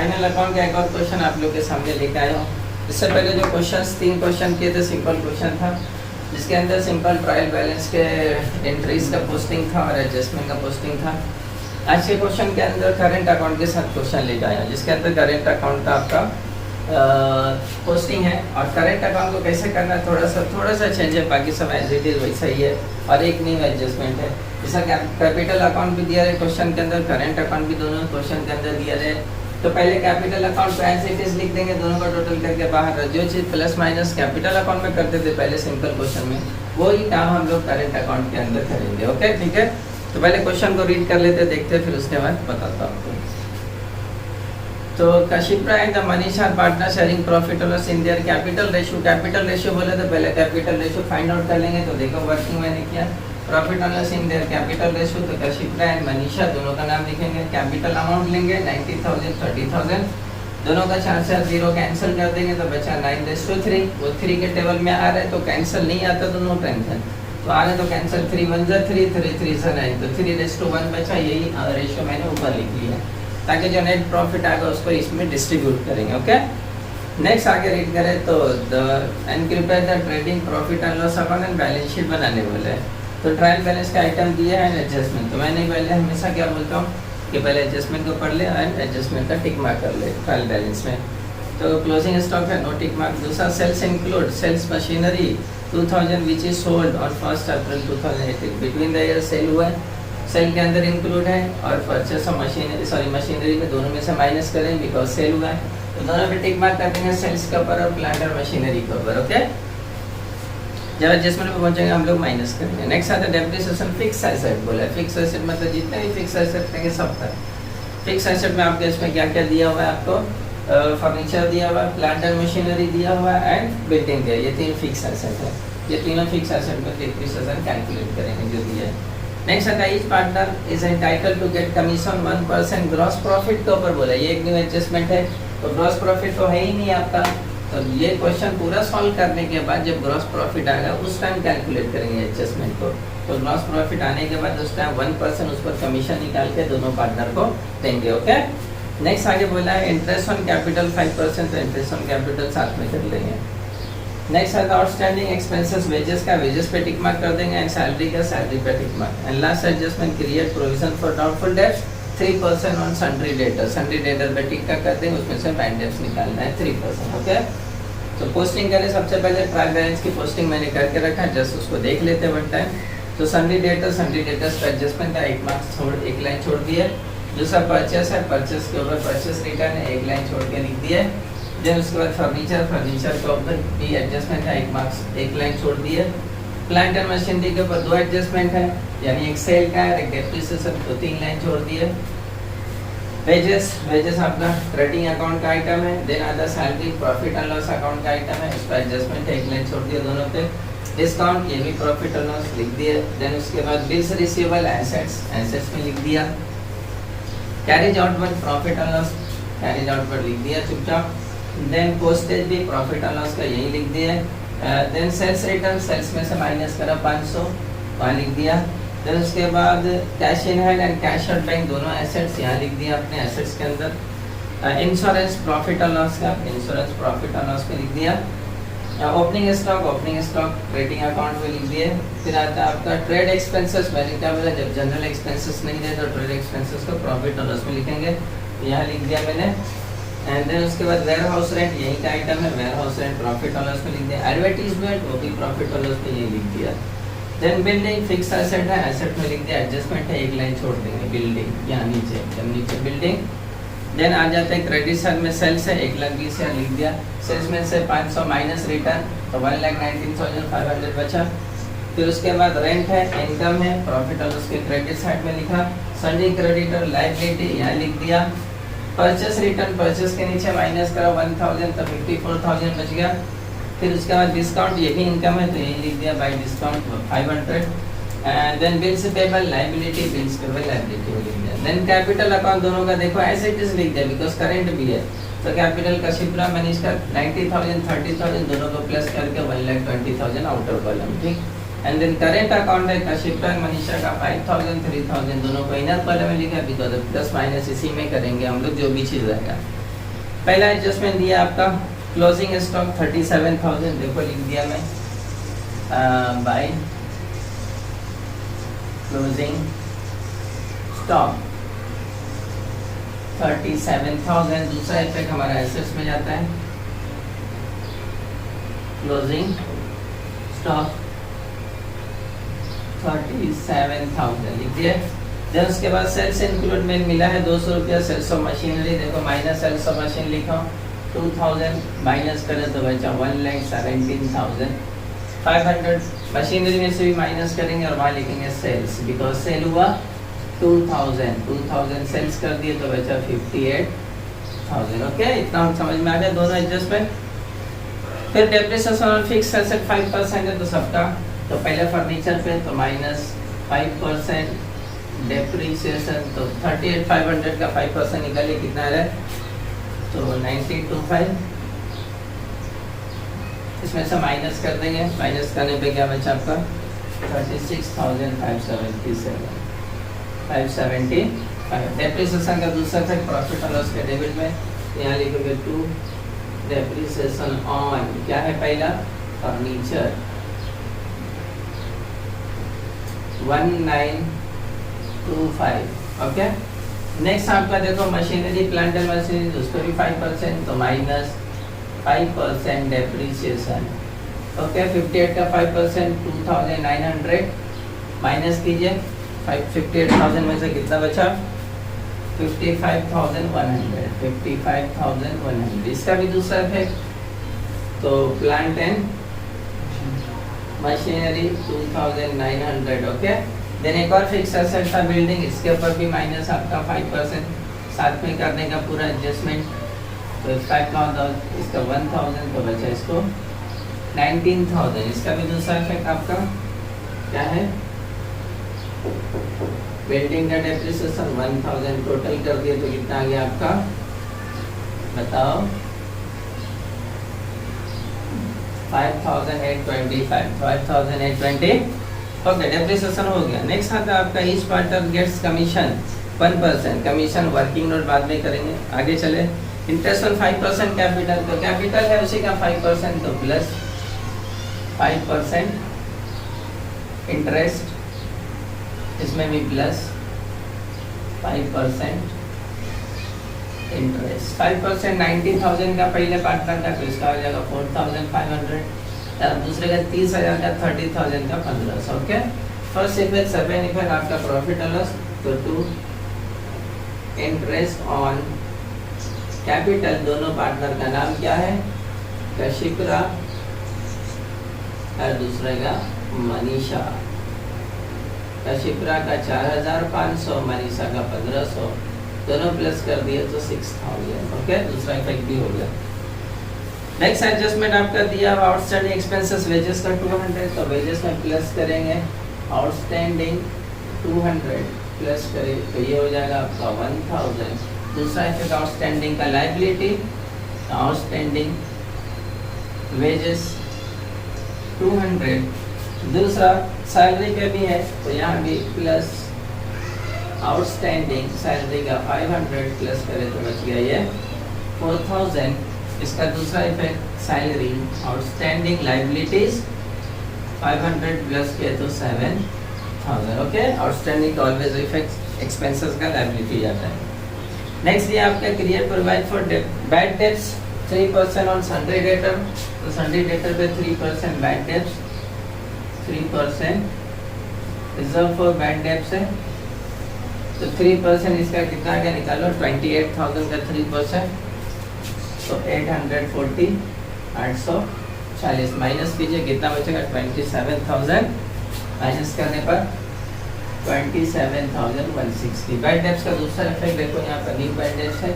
Final account का एक और क्वेश्चन आप लोग के सामने लेके आया हूँ। इससे पहले जो क्वेश्चंस 3 क्वेश्चन किए थे, सिंपल क्वेश्चन था जिसके अंदर सिंपल ट्रायल बैलेंस के एंट्रीज का पोस्टिंग था और एडजस्टमेंट का पोस्टिंग था। आज के क्वेश्चन के अंदर करंट अकाउंट के साथ क्वेश्चन लेके आया जिसके अंदर करंट अकाउंट का आपका पोस्टिंग है। और करंट अकाउंट को कैसे करना है थोड़ा सा चेंज है, बाकी सब एज इट इज वैसा ही है और एक न्यू एडजस्टमेंट है। जैसा कैपिटल अकाउंट भी दिया है क्वेश्चन के अंदर, करंट अकाउंट भी दोनों क्वेश्चन के अंदर दिया है। तो पहले capital account as it is लिख देंगे, दोनों का टोटल करके बाहर जो चीज़ प्लस माइनस कैपिटल अकाउंट में करते थे पहले सिंपल क्वेश्चन में, वही काम हम लोग करंट अकाउंट के अंदर करेंगे। ओके ठीक है, तो पहले क्वेश्चन को रीड कर लेते देखते फिर उसके बाद बताता हूँ आपको। तो Kashipra and the Manish are partners sharing profit or loss in their capital ratio। Capital ratio बोले तो पहले कैपिटल रेशियो फाइंड आउट कर लेंगे। तो देखो वर्किंग मैंने किया, प्रॉफिट और loss in their capital ratio. तो Kashipra एंड मनीषा दोनों का नाम लिखेंगे, कैपिटल अमाउंट लेंगे 90,000 30,000, दोनों का 4 0 कैंसिल कर देंगे तो बचा 9:3। वो 3 के टेबल में आ रहा है तो कैंसिल नहीं आता तो नो टेंशन, तो आ रहे तो कैंसिल 3 1 3 3 3 9, तो 3:1 बचा। यही रेशियो मैंने ऊपर लिख लिया ताकि जो नेट प्रॉफिट आएगा उसको इसमें डिस्ट्रीब्यूट करेंगे। ओके नेक्स्ट आगे रीड करें तो and prepare the trading profit and loss account and balance sheet बनाने बोले। तो ट्रायल बैलेंस का आइटम दिया है एंड एडजस्टमेंट। तो मैंने पहले हमेशा क्या बोलता हूँ कि पहले एडजस्टमेंट को पढ़ ले एंड एडजस्टमेंट का टिक मार्क कर ले ट्रायल बैलेंस में। तो क्लोजिंग स्टॉक है नो टिक मार्क। दूसरा sales include sales machinery 2000 which is sold on 1 April 2018। Between the year sale हुआ है, सेल के अंदर इंक्लूड है और परचेस ऑफ मशीनरी में दोनों में से माइनस करें बिकॉज सेल हुआ है, तो दोनों पे टिक मार्क कर देंगे, सेल्स के ऊपर और प्लांट और मशीनरी के ऊपर। ओके जब एडजस्टमेंट पे पहुंचेंगे हम लोग माइनस करेंगे। नेक्स्ट आता है डेप्रिसिएशन फिक्स एसेट बोला है। फिक्स एसेट मतलब जितने भी फिक्स एसेट रहेंगे सब का। फिक्स एसेट में आपके इसमें क्या क्या दिया हुआ है, आपको फर्नीचर दिया हुआ है, प्लांट और मशीनरी दिया हुआ है एंड बिल्डिंग दिया, ये 3 फिक्स एसेट है। ये तीनों फिक्स एसेट में डेप्रिसिएशन कैलकुलेट करेंगे जो दिया है। नेक्स्ट आता है each partner is entitled to get commission 1% gross profit के ऊपर बोला। ये एक न्यू एडजस्टमेंट है, तो ग्रॉस प्रॉफिट तो है ही नहीं आपका। तो ये क्वेश्चन पूरा सॉल्व करने के बाद जब ग्रॉस प्रॉफिट आएगा उस टाइम कैलकुलेट करेंगे एडजस्टमेंट को। तो ग्रॉस प्रॉफिट आने के बाद उस टाइम 1% उस पर कमीशन निकाल के दोनों पार्टनर को देंगे। ओके नेक्स्ट आगे बोला है इंटरेस्ट ऑन कैपिटल 5%, तो इंटरेस्ट ऑन कैपिटल साथ में कर लेंगे। नेक्स्ट है आउटस्टैंडिंग एक्सपेंसेस वेजेस का वेजेस पे टिक मार्क कर देंगे एंड सैलरी का सैलरी पे tick mark. And last adjustment create provision for doubtful debts 3% on sundry debtor. Sundry debtor पे टिक का कर देंगे, उसमें से बैंक डेट्स निकालना है 3%। ओके तो पोस्टिंग करें, सबसे पहले ट्रायल बैलेंस की पोस्टिंग मैंने करके रखा है, जस्ट उसको देख लेते हैं वन टाइम। तो सन्ड्री डेटर्स का एडजस्टमेंट का 1 मार्क्स छोड़ 1 लाइन छोड़ दिए। दूसरा परचेस है, परचेस के ऊपर परचेस रिटर्न है, 1 लाइन छोड़ के लिख दिए। देन उसके बाद फर्नीचर के ऊपर भी एडजस्टमेंट है, 1 मार्क्स 1 लाइन छोड़ दिए। प्लांट एंड मशीनरी के ऊपर 2 एडजस्टमेंट है, यानी एक सेल का है, एक डेप्रिसिएशन को 3 लाइन छोड़ दिए। वेजेस आपका ट्रेडिंग अकाउंट का आइटम है। देन आता salary profit and loss account का आइटम है, उसका एडजस्टमेंट है, 1 लाइन छोड़ दिया दोनों पे। डिस्काउंट ये भी प्रॉफिट एंड लॉस लिख दिए। देन उसके बाद बिल्स रिसीवेबल एसेट्स में लिख दिया। Carriage outward profit and loss carriage outward लिख दिया चुपचाप। देन पोस्टेज भी प्रॉफिट एंड लॉस का यही लिख दिया है। देन सेल्स रिटर्न, सेल्स में से माइनस करा 500 वहाँ लिख दिया। देन उसके बाद cash in hand and cash out bank दोनों एसेट्स यहाँ लिख दिया अपने एसेट्स के अंदर। इंश्योरेंस प्रॉफिट एंड लॉस का इंश्योरेंस प्रॉफिट एंड लॉस पे लिख दिया। ओपनिंग स्टॉक ट्रेडिंग अकाउंट में लिख दिए। फिर आता है आपका ट्रेड एक्सपेंसेस। मैंने क्या बोला, जब जनरल एक्सपेंसेस नहीं दे तो ट्रेड एक्सपेंसेस को प्रॉफिट एंड लॉस में लिखेंगे, तो यहाँ लिख दिया मैंने। एंड देन उसके बाद वेयर हाउस रेंट यही का आइटम है, वेयर हाउस रेंट प्रॉफिट और लॉस में लिख दिया। एडवर्टीजमेंट वो भी प्रॉफिट और लॉस में यही लिख दिया। देन बिल्डिंग फिक्स एसेट है, एसेट में लिख दिया, एडजस्टमेंट है, 1 लाइन छोड़ देंगे बिल्डिंग यहाँ नीचे, जब नीचे बिल्डिंग। देन आ जाता है क्रेडिट साइड में सेल्स है, 1,20,000 लिख दिया। सेल्स में से 500 माइनस रिटर्न, तो 1,19,500 बचा। फिर उसके बाद रेंट है, इनकम है, प्रॉफिट और लॉस के क्रेडिट साइड में लिखा। सन्ड्री क्रेडिटर लायबिलिटी यहाँ लिख दिया। परचेस रिटर्न परचेस के नीचे माइनस करा 1,000 तो 54,000 बच गया। फिर उसके बाद डिस्काउंट ये भी इनकम है तो यही लिख दिया by discount 500। And then bills payable liability bills payable liability लिख दिया। देन कैपिटल अकाउंट दोनों का देखो ऐसे इट इज लिख दिया बिकॉज करंट भी है। तो कैपिटल Kashipra मनीष का 90,000 30,000 दोनों को प्लस करके 1,20,000 आउटर कॉलम ठीक। एंड देन करेंट अकाउंट है Kashipra और मनीषा का 5,000 3,000 दोनों को इनर कॉलम में लिखा बिकॉज प्लस माइनस इसी में करेंगे हम लोग जो भी चीज़ रहेगा। पहला एडजस्टमेंट दिया आपका क्लोजिंग स्टॉक 37,000, देखो लिख दिया मैं बाय क्लोजिंग स्टॉक 37,000। दूसरा इफेक्ट हमारा एसेट्स में जाता है, क्लोजिंग स्टॉक 37,000 लिख दिया। देन उसके बाद सेल्स इंक्लूड में मिला है 200 रुपया सेल्स ऑफ मशीनरी, देखो माइनस सेल्स ऑफ मशीन लिखा 2000 माइनस करें तो बचा 1,17,500। मशीनरी में से भी माइनस करेंगे और वहाँ लिखेंगे सेल्स, बिकॉज सेल हुआ 2000 सेल्स कर दिए तो बचा 58,000। ओके, इतना समझ में आ गया दोनों एडजस्टमेंट। फिर डेप्रिसिएशन ऑन फिक्स्ड एसेट 5% है तो सबका, तो पहले फर्नीचर पे तो माइनस 5% डेप्रिसिएशन, तो 38,500 का 5% निकालिए कितना आ रहा है, तो 1925। इसमें से माइनस कर देंगे, माइनस करने पे क्या बचा आपका 36,575। डेप्रिसिएशन का दूसरा था प्रॉफिट और लॉस के डेबिट में, यहाँ लिखोगे टू डेप्रिसिएशन ऑन, क्या है पहला फर्नीचर 1925। ओके, नेक्स्ट आपका देखो मशीनरी प्लांट एंड मशीनरी, उसको भी 5% तो माइनस 5% डेप्रिसिएशन। ओके, 58 का 5% 2,900 माइनस कीजिए 58,000 में से कितना बचा 55,100। इसका भी दूसरा इफेक्ट, तो plant and machinery 2,900। Okay, then एक और फिक्स एसेट था बिल्डिंग, इसके ऊपर भी माइनस आपका 5% साथ में करने का पूरा एडजस्टमेंट, तो इसका 1,000 तो बचा इसको 19,000। इसका भी दूसरा इफेक्ट आपका क्या है, बिल्डिंग का डेप्रिसिएशन 1,000 टोटल कर दिए तो कितना आ गया आपका बताओ 5,820। ओके, डेप्रिसिएशन हो गया। नेक्स्ट आता है आपका each partner gets commission 1%, commission working note बाद में करेंगे, आगे चले। इंटरेस्ट ऑन 5% कैपिटल, तो कैपिटल है उसी का 5% तो प्लस 5% इंटरेस्ट, इसमें भी प्लस 5% इंटरेस्ट। 5% 90,000 का पहले पार्टनर का, तो इसका हो जाएगा 4,500, दूसरे का 30,000 का 30,000 का 1500। Okay, first effect second effect आपका प्रॉफिट और लॉस, तो टू इंटरेस्ट ऑन कैपिटल, दोनों पार्टनर का नाम क्या है कशिप्रा और दूसरे का मनीषा। कशिप्रा का 4,500, मनीषा का 1,500, दोनों प्लस कर दिए तो 6,000। ओके, दूसरा इफेक्ट भी हो गया। नेक्स्ट एडजस्टमेंट आपका दिया आउटस्टैंडिंग एक्सपेंसेस, वेजेस का 200, तो वेजेस में प्लस करेंगे आउटस्टैंडिंग 200 प्लस करें तो ये हो जाएगा आपका 1,000। दूसरा इफेक्ट आउटस्टैंडिंग का लायबिलिटी, आउटस्टैंडिंग वेजेस 200। दूसरा सैलरी पे भी है तो यहाँ भी प्लस आउटस्टैंडिंग सैलरी का 500 प्लस करें तो बच गया ये 4,000। इसका दूसरा effect salary outstanding liabilities 500 plus किया तो 7,000। Okay, outstanding always effect expenses का लायबिलिटी जाता है। नेक्स्ट ये आपका create provide for bad debts 3% on Sunday debtor, तो सन्डे डेटर पे 3% bad debts, 3% reserve for bad debts है, तो 3% इसका कितना आ गया निकालो 28,000 का 3%, तो 840 840 माइनस कीजिए कितना बचेगा 27,000, माइनस करने पर 27,160। बैड डेट्स का दूसरा इफेक्ट देखो यहाँ पर न्यू बैड डेट्स है,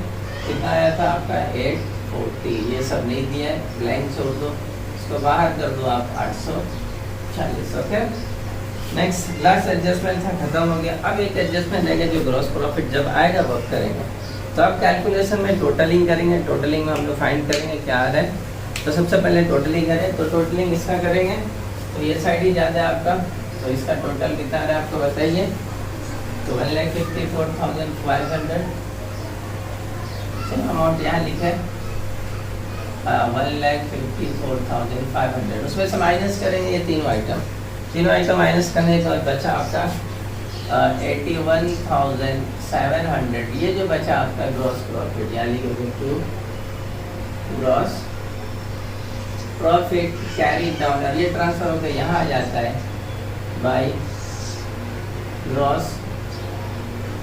कितना आया था आपका 840, ये सब नहीं दिया है ब्लैंक छोड़ दो, इसको बाहर कर दो आप 840। ओके, नेक्स्ट लास्ट एडजस्टमेंट था, खत्म हो गया। अब एक एडजस्टमेंट रहेगा जो ग्रॉस प्रॉफिट जब आएगा वो करेंगे, तो अब कैलकुलेशन में टोटलिंग करेंगे, टोटलिंग में हम लोग फाइंड करेंगे क्या आ रहा है। तो सबसे पहले टोटलिंग करें, तो टोटलिंग इसका करेंगे तो ये साइड ही ज़्यादा है आपका, तो इसका टोटल कितना आ रहा है आपको बताइए, तो 1,54,500 अमाउंट यहाँ लिखा है 1,54,500, उसमें से माइनस करेंगे ये तीनों आइटम माइनस करने के बाद बचा आपका 81,700। ये जो बचा आपका ग्रॉस प्रॉफिट, यानी to gross profit carry down, और ये ट्रांसफर होकर यहाँ आ जाता है by gross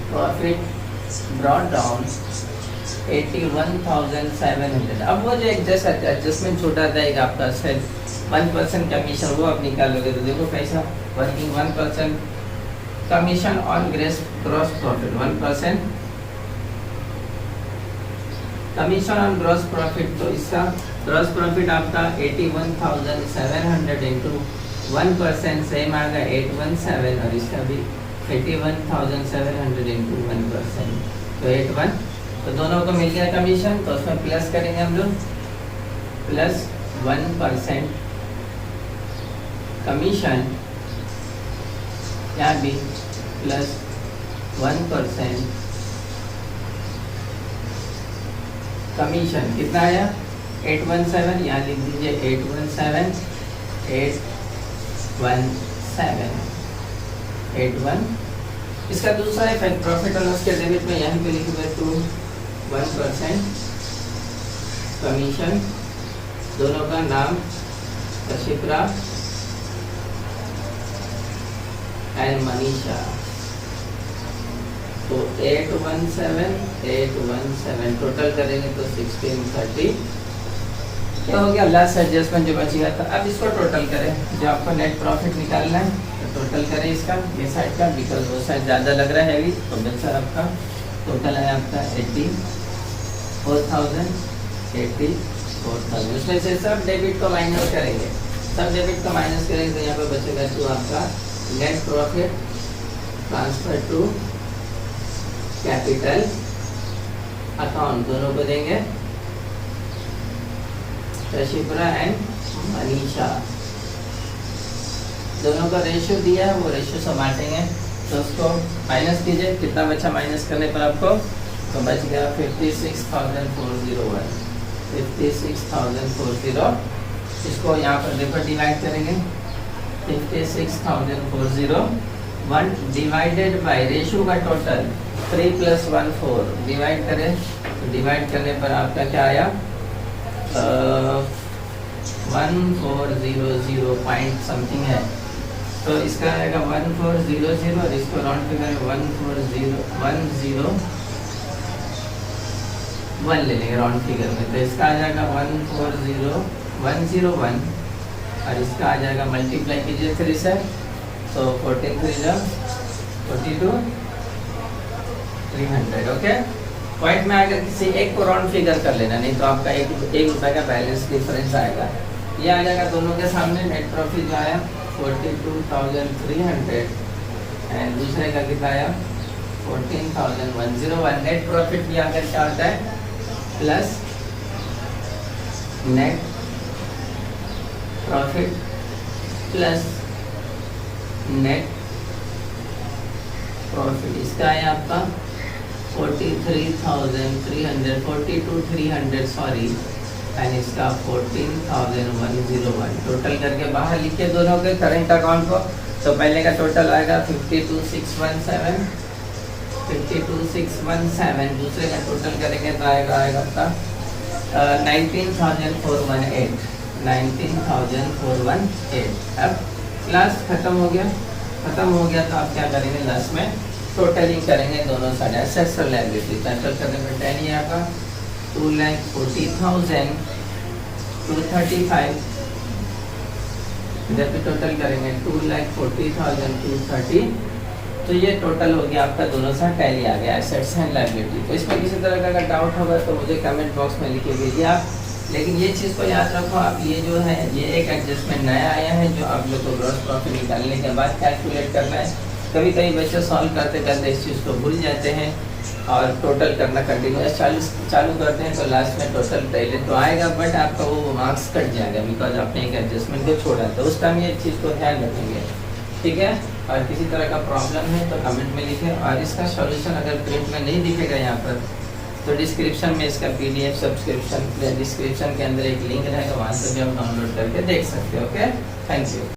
profit brought down 81,700। अब वो जो एडजस्टमेंट छोटा रहेगा आपका सेल 1% कमीशन, वो आप निकालोगे तो देखो कैसा working 1% commission on gross profit, 1% commission on gross profit. तो इसका ग्रॉस प्रॉफिट आपका 81,700 इंटू 1% सेम आएगा 817, और इसका भी 81,700 इंटू 1%, तो 81, तो दोनों को मिल गया कमीशन, तो उसमें प्लस करेंगे हम लोग, प्लस 1% कमीशन, यहाँ भी प्लस 1% कमीशन। कितना आया 817, यहाँ लिख दीजिए 817। इसका दूसरा इफेक्ट प्रॉफिट और लॉस के डेबिट में यहाँ पे लिखे टू 1% कमीशन, दोनों का नाम कशिप्रा एंड मनीषा, तो 817 टोटल करेंगे तो 1630। ये हो गया लास्ट एडजस्टमेंट जो बचेगा था। अब इसको टोटल करें, जो आपको नेट प्रॉफिट निकालना है तो टोटल करें इसका, ये साइड का, बिकॉज वो साइड ज़्यादा लग रहा है हैवी, तो बच्चा आपका टोटल है आपका 84,000। उसमें से सब डेबिट को माइनस करेंगे, तो यहाँ पर बचेगा तो आपका net profit transfer to capital account, दोनों को देंगे कशिप्रा एंड मनीषा, दोनों का रेशियो दिया है, वो रेशियो सब बांटेंगे, तो उसको माइनस कीजिए, कितना बचा माइनस करने पर आपको, तो बच गया 56,401, 56,401। इसको यहाँ पर देखो डिवाइड करेंगे, 56,401 डिवाइडेड बाय रेशियो का टोटल 3 + 1 4, डिवाइड करें, तो डिवाइड करने पर आपका क्या आया 1400 पॉइंट समथिंग है, तो इसका आएगा 1400, और इसको राउंड फिगर 140,101 ले लेंगे राउंड फिगर में, तो इसका आ जाएगा 140,101, और इसका आ जाएगा मल्टीप्लाई कीजिए 3 से, तो 14 3 42 300। ओके, पॉइंट में अगर किसी एक को राउंड फिगर कर लेना, नहीं तो आपका एक रुपये का बैलेंस डिफरेंस आएगा। ये आ जाएगा दोनों के सामने, नेट प्रॉफिट जो आया 42,300 एंड दूसरे का कितना आया 14,101। नेट प्रॉफिट भी आकर क्या होता है plus net profit plus net profit, इसका है आपका 42,300 सॉरी, एंड इसका 14,101। टोटल करके बाहर लिखे दोनों के करंट अकाउंट को, तो पहले का टोटल आएगा 52,617, दूसरे का टोटल करेंगे तो आएगा आपका 19,418। अब लास्ट खत्म हो गया तो आप क्या करेंगे, लास्ट में टोटलिंग करेंगे दोनों साइड एसेट्स और लायबिलिटी। टोटल करने पर 10 ये आपका 2,40,235, इधर पे टोटल करेंगे 2,40,230, तो ये टोटल हो गया आपका दोनों साइड टैली आ गया एसेट्स एंड लायबिलिटी। तो इसमें किसी तरह का अगर डाउट होगा तो मुझे कमेंट बॉक्स में लिख भेजिए आप, लेकिन ये चीज़ को याद रखो आप, ये जो है ये एक एडजस्टमेंट नया आया है जो आप लोग को ग्रॉस प्रॉफिट निकालने के बाद कैलकुलेट करना है। कभी कभी बच्चे सॉल्व करते करते इस चीज़ को भूल जाते हैं और टोटल करना कंटिन्यूस चालू करते हैं, तो लास्ट में टोटल पहले तो आएगा बट आपका वो मार्क्स कट जाएगा बिकॉज आपने एक एडजस्टमेंट को छोड़ा, तो उस टाइम ये चीज़ को ध्यान रखेंगे, ठीक है। और किसी तरह का प्रॉब्लम है तो कमेंट में लिखें, और इसका सॉल्यूशन अगर प्रिंट में नहीं दिखेगा यहाँ पर तो डिस्क्रिप्शन में इसका PDF सब्सक्रिप्शन डिस्क्रिप्शन के अंदर एक लिंक रहेगा, वहाँ से भी आप डाउनलोड करके देख सकते हो। Okay, thank you.